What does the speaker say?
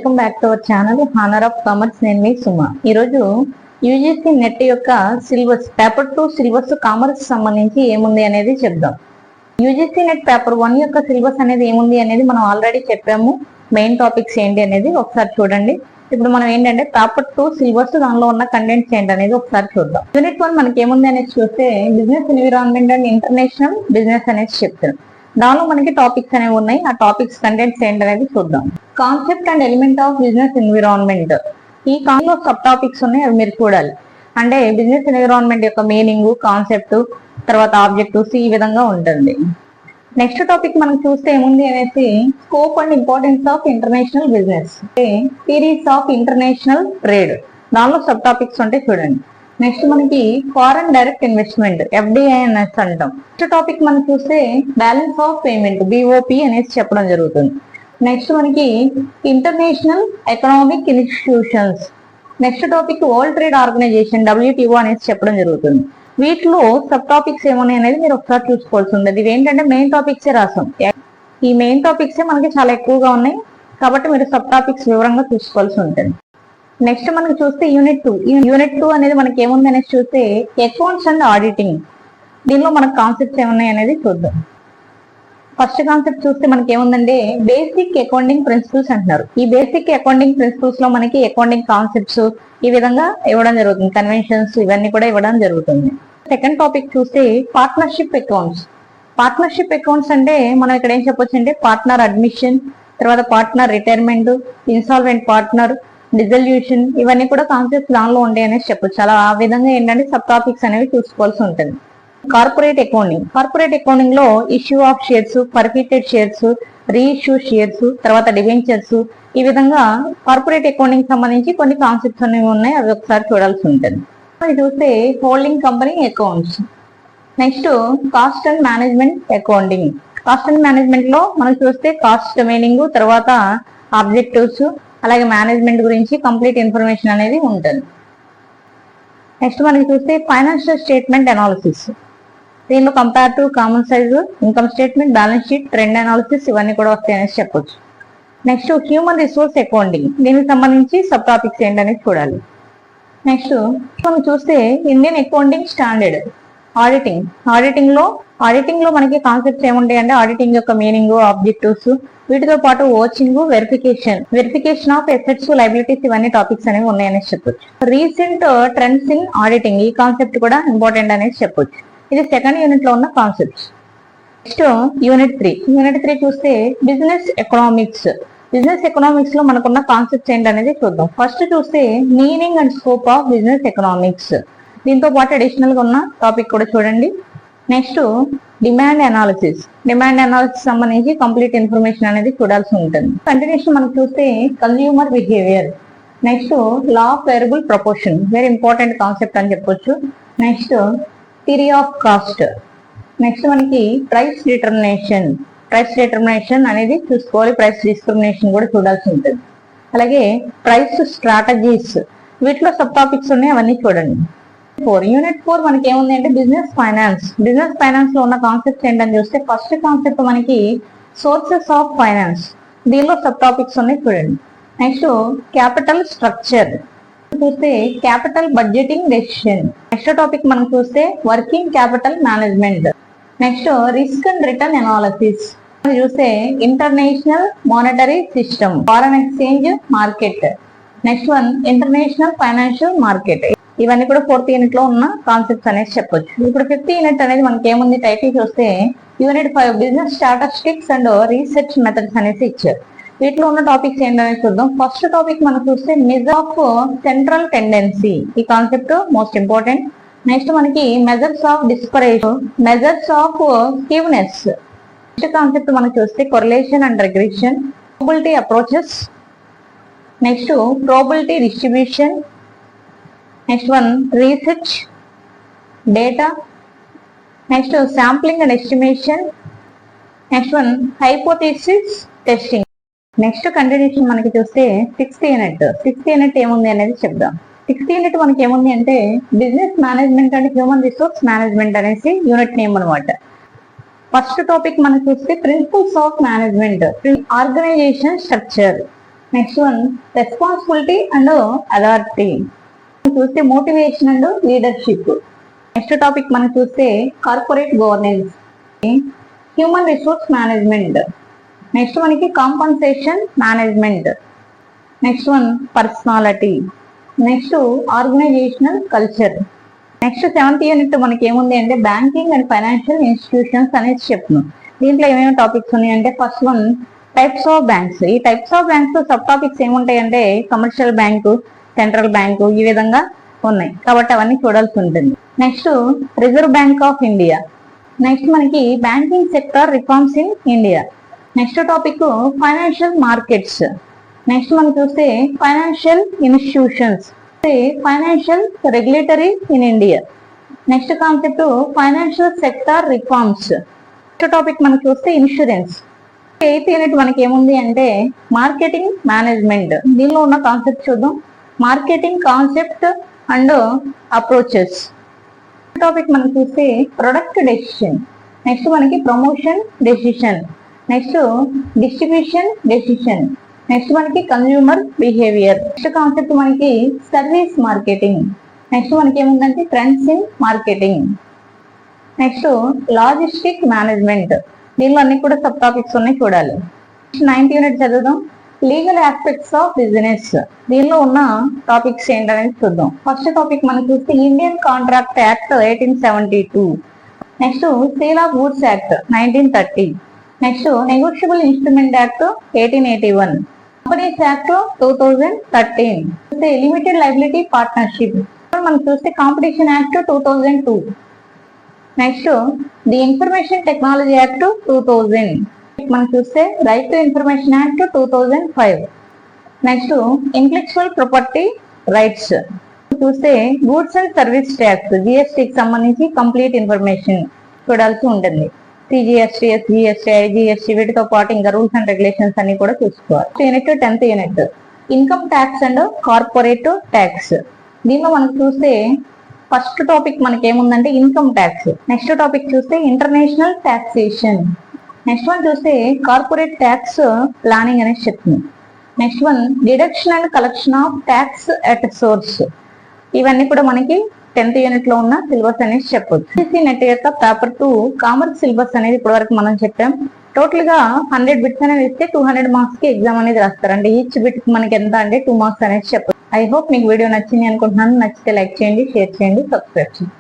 Welcome back to our channel honour of commerce. నేను మీ సుమ. ఈరోజు UGC net యొక్క syllabus paper 2 syllabus commerce సంబంధించి ఏముంది అనేది చెప్దాం. యూజీసీ నెట్ పేపర్ 1 యొక్క సిలబస్ అనేది ఏముంది అనేది మనం ఆల్రెడీ చెప్పాము. మెయిన్ టాపిక్స్ ఏంటి అనేది ఒకసారి చూడండి. ఇప్పుడు మనం ఏంటంటే పేపర్ 2 సిలబస్ దానిలో ఉన్న కంటెంట్స్ ఏంటి అనేది ఒకసారి చూద్దాం. యూనిట్ 1 మనకి ఏముంది అనేది చూస్తే business environment and international business అనేది చెప్తాం. దానిలో మనకి టాపిక్స్ అనేవి ఉన్నాయి. ఆ టాపిక్స్ కంటెంట్స్ ఏంటనేది చూద్దాం. Concept and element of business environment, ఈ కాన్లో సబ్ టాపిక్స్ ఉన్నాయి, అవి మీరు చూడాలి. అంటే బిజినెస్ ఎన్విరాన్మెంట్ యొక్క మీనింగ్, కాన్సెప్ట్, తర్వాత ఆబ్జెక్టివ్స్ ఈ విధంగా ఉంటుంది. నెక్స్ట్ టాపిక్ మనం చూస్తే ఏముంది అనేసి scope and importance of international business, theories of international trade, దానిలో సబ్ టాపిక్స్ ఉంటాయి చూడండి. నెక్స్ట్ మనకి ఫారెన్ డైరెక్ట్ ఇన్వెస్ట్మెంట్, ఎఫ్డిఐ అనేసి అంటాం. నెక్స్ట్ టాపిక్ మనం చూస్తే బ్యాలెన్స్ ఆఫ్ పేమెంట్, బిఓపి అనేసి చెప్పడం జరుగుతుంది. నెక్స్ట్ మనకి international economic institutions, next topic world trade organisation, WTO అనేసి చెప్పడం జరుగుతుంది. వీటిలో సబ్ టాపిక్స్ ఏమున్నాయి అనేది మీరు ఒకసారి చూసుకోవాల్సి ఉంది. ఇవి ఏంటంటే మెయిన్ టాపిక్స్ రాసాం. ఈ మెయిన్ టాపిక్స్ మనకి చాలా ఎక్కువగా ఉన్నాయి కాబట్టి మీరు సబ్ టాపిక్స్ వివరంగా చూసుకోవాల్సి ఉంటుంది. నెక్స్ట్ మనకి చూస్తే యూనిట్ 2 అనేది మనకి ఏముంది అనేది చూస్తే అకౌంట్స్ అండ్ ఆడిటింగ్, దీనిలో మనకు కాన్సెప్ట్స్ ఏమున్నాయి అనేది చూద్దాం. ఫస్ట్ కాన్సెప్ట్ చూస్తే మనకి ఏముందంటే బేసిక్ అకౌంటింగ్ ప్రిన్సిపల్స్ అంటున్నారు. ఈ బేసిక్ అకౌంటింగ్ ప్రిన్సిపల్స్ లో మనకి అకౌంటింగ్ కాన్సెప్ట్స్ ఈ విధంగా ఇవ్వడం జరుగుతుంది. కన్వెన్షన్స్ ఇవన్నీ కూడా ఇవ్వడం జరుగుతుంది. సెకండ్ టాపిక్ చూస్తే పార్ట్నర్షిప్ అకౌంట్స్. పార్ట్నర్షిప్ అకౌంట్స్ అంటే మనం ఇక్కడ ఏం చెప్పొచ్చు అంటే పార్ట్నర్ అడ్మిషన్, తర్వాత partner retirement, insolvent partner, dissolution, ఇవన్నీ కూడా కాన్సెప్ట్స్ దానిలో ఉంటాయి అనేసి చెప్పొచ్చు. అలా ఆ విధంగా ఏంటంటే సబ్ టాపిక్స్ అనేవి చూసుకోవాల్సి ఉంటుంది. కార్పొరేట్ అకౌంటింగ్, కార్పొరేట్ అకౌంటింగ్ లో issue of shares, forfeited shares, reissue shares, తర్వాత డిబెంచర్స్, ఈ విధంగా కార్పొరేట్ అకౌంటింగ్ సంబంధించి కొన్ని కాన్సెప్ట్స్ అనేవి ఉన్నాయి, అవి ఒకసారి చూడాల్సి ఉంటుంది. అది చూస్తే holding company accounts. Next cost and management accounting. Cost and management లో మనం చూస్తే కాస్ట్ మీనింగ్, తర్వాత ఆబ్జెక్టివ్స్, అలాగే మేనేజ్మెంట్ గురించి కంప్లీట్ ఇన్ఫర్మేషన్ అనేది ఉంటుంది. నెక్స్ట్ మనకి చూస్తే ఫైనాన్షియల్ స్టేట్మెంట్ అనాలిసిస్, దీనిలో comparative, common size, income statement, balance sheet, trend analysis ఇవన్నీ కూడా వస్తాయి అనేసి చెప్పొచ్చు. నెక్స్ట్ హ్యూమన్ రిసోర్స్ అకౌంటింగ్, దీనికి సంబంధించి సబ్ టాపిక్స్ ఏంటనేది చూడాలి. నెక్స్ట్ మనం చూస్తే Indian accounting standard, auditing. Auditing లో మనకి కాన్సెప్ట్స్ ఏముంటాయి అంటే ఆడిటింగ్ యొక్క మీనింగ్, ఆబ్జెక్టివ్స్, వీటితో పాటు watching, verification of assets, liabilities, ఇవన్నీ టాపిక్స్ అనేవి ఉన్నాయని చెప్పొచ్చు. రీసెంట్ ట్రెండ్స్ ఇన్ ఆడిటింగ్, ఈ కాన్సెప్ట్ కూడా ఇంపార్టెంట్ అనేది చెప్పొచ్చు. ఇది సెకండ్ యూనిట్ లో ఉన్న కాన్సెప్ట్స్. నెక్స్ట్ యూనిట్ 3 చూస్తే బిజినెస్ ఎకనామిక్స్. బిజినెస్ ఎకనామిక్స్ లో మనకున్న కాన్సెప్ట్స్ ఏంటనేది చూద్దాం. ఫస్ట్ చూస్తే meaning and scope of business economics, దీంతో పాటు అడిషనల్ గా ఉన్న టాపిక్ కూడా చూడండి. నెక్స్ట్ డిమాండ్ అనాలిసిస్ సంబంధించి కంప్లీట్ ఇన్ఫర్మేషన్ అనేది చూడాల్సి ఉంటుంది. కంటిన్యూషన్ మనం చూస్తే consumer behaviour, next law of variable proportion, very important concept అని చెప్పొచ్చు. Next theory of cost, next మనకి ప్రైస్ డిటర్మినేషన్ అనేది చూసుకోవాలి. ప్రైస్ డిస్క్రిమినేషన్ కూడా చూడాల్సి ఉంటుంది. అలాగే ప్రైస్ స్ట్రాటజీస్, వీటిలో సబ్ టాపిక్స్ ఉన్నాయి, అవన్నీ చూడండి. యూనిట్ 4 మనకి ఏముంది అంటే బిజినెస్ ఫైనాన్స్ లో ఉన్న కాన్సెప్ట్స్ ఏంటని చూస్తే ఫస్ట్ కాన్సెప్ట్ మనకి సోర్సెస్ ఆఫ్ ఫైనాన్స్, దీనిలో సబ్ టాపిక్స్ ఉన్నాయి చూడండి. నెక్స్ట్ క్యాపిటల్ స్ట్రక్చర్ చూస్తే capital budgeting decision. Next topic మనం చూస్తే working capital management. Next risk and return analysis చూస్తే international monetary system, foreign exchange market. Next one international financial market. ఇవన్నీ కూడా 4th unit లో ఉన్న కాన్సెప్ట్స్ అనేది చెప్పొచ్చు. ఇప్పుడు 5th యూనిట్ అనేది మనకి ఏముంది టైటిల్ చూస్తే unit 5 business statistics and research methods అనేసి ఇచ్చారు. వీటిలో ఉన్న టాపిక్స్ ఏంటనేది చూద్దాం. ఫస్ట్ టాపిక్ మనం చూస్తే మెజర్ ఆఫ్ సెంట్రల్ టెండెన్సీ, ఈ కాన్సెప్ట్ మోస్ట్ ఇంపార్టెంట్. నెక్స్ట్ మనకి measures of dispersion, measures of skewness. Next concept మనం చూస్తే correlation and regression, probability approaches, next probability distribution, next one research data, next sampling and estimation, next one hypothesis testing. Next continuation మనకి చూస్తే 6th unit ఏముంది అనేది చెప్దాం. 6th unit మనకి ఏముంది అంటే business management and human resource management అనేసి unit name అనమాట. ఫస్ట్ టాపిక్ మనం చూస్తే principles of management, organisation structure, next one responsibility and authority. చూస్తే motivation and leadership. Next topic మనం చూస్తే corporate governance, human resource management. Next మనకి compensation management. Next one personality. Next organisational culture. Next 7th unit మనకి ఏముంది అంటే banking and financial institutions అనేది చెప్తున్నాం. దీంట్లో ఏమేమి టాపిక్స్ ఉన్నాయి అంటే first one types of banks. ఈ types of banks sub topics ఏముంటాయి అంటే కమర్షియల్ బ్యాంకు, సెంట్రల్ బ్యాంకు, ఈ విధంగా ఉన్నాయి కాబట్టి అవన్నీ చూడాల్సి ఉంటుంది. Next reserve bank of India. Next మనకి banking sector reforms in India. Next topic financial markets. Next మనం చూస్తే financial institutions, financial regulatory in India. Next concept financial sector reforms. Next topic మనం చూస్తే ఇన్సూరెన్స్. 8th యూనిట్ మనకి ఏముంది అంటే marketing management. దీనిలో ఉన్న కాన్సెప్ట్ చూద్దాం. Marketing concept and approaches. Topic మనం చూస్తే ప్రొడక్ట్ డెసిషన్. నెక్స్ట్ మనకి promotion decision. Next distribution decision. Next మనకి కన్స్యూమర్ బిహేవియర్. నెక్స్ట్ కాన్సెప్ట్ మనకి సర్వీస్ మార్కెటింగ్. నెక్స్ట్ మనకి ఏముందంటే trends in marketing. Next logistic management. దీనిలో అన్ని కూడా సబ్ టాపిక్స్ ఉన్నాయి చూడాలి. 9th యూనిట్ చదువుదాం. Legal aspects of business. దీనిలో ఉన్న టాపిక్స్ ఏంటనేది చూద్దాం. ఫస్ట్ టాపిక్ మనం చూస్తే Indian contract act 1872. Next sale of goods act 1930. Next negotiable instrument act 1881. Companies act 2013. Limited liability partnership. మనం చూస్తే competition act 2002. Next the information technology act 2000. మనం చూస్తే right to information act 2005. Next intellectual property rights. చూస్తే goods and service tax జిఎస్టీకి సంబంధించి complete information చూడాల్సి ఉంటుంది. CGST, SGST, IGST వీటితో పాటు ఇంకా రూల్స్ అండ్ రెగ్యులేషన్స్ అన్ని కూడా చూసుకోవాలి. Unit 10th unit income tax and corporate tax. దీనిలో మనం చూస్తే ఫస్ట్ టాపిక్ మనకి ఏముందంటే ఇన్కమ్ ట్యాక్స్. నెక్స్ట్ టాపిక్ చూస్తే ఇంటర్నేషనల్ టాక్సేషన్. నెక్స్ట్ వన్ చూస్తే కార్పొరేట్ ట్యాక్స్ ప్లానింగ్ అనేది చెప్తుంది. Next one deduction and collection of tax at source. ఇవన్నీ కూడా మనకి 10th యూనిట్ లో ఉన్న సిలబస్ అనేది చెప్పొచ్చు. యూజీసీ నెట్ యొక్క పేపర్ 2 కామర్స్ సిలబస్ అనేది ఇప్పటి వరకు మనం చెప్పాం. టోటల్ గా 100 బిట్స్ అనేది ఇస్తే 200 మార్క్స్ కి ఎగ్జామ్ అనేది రాస్తారు. అంటే ఈచ్ బిట్ మనకి ఎంత అంటే 2 మార్క్స్ అనేది చెప్పొచ్చు. ఐ హోప్ మీకు వీడియో నచ్చింది అనుకుంటున్నాను. నచ్చితే లైక్ చేయండి, షేర్ చేయండి, సబ్స్క్రైబ్ చేయండి.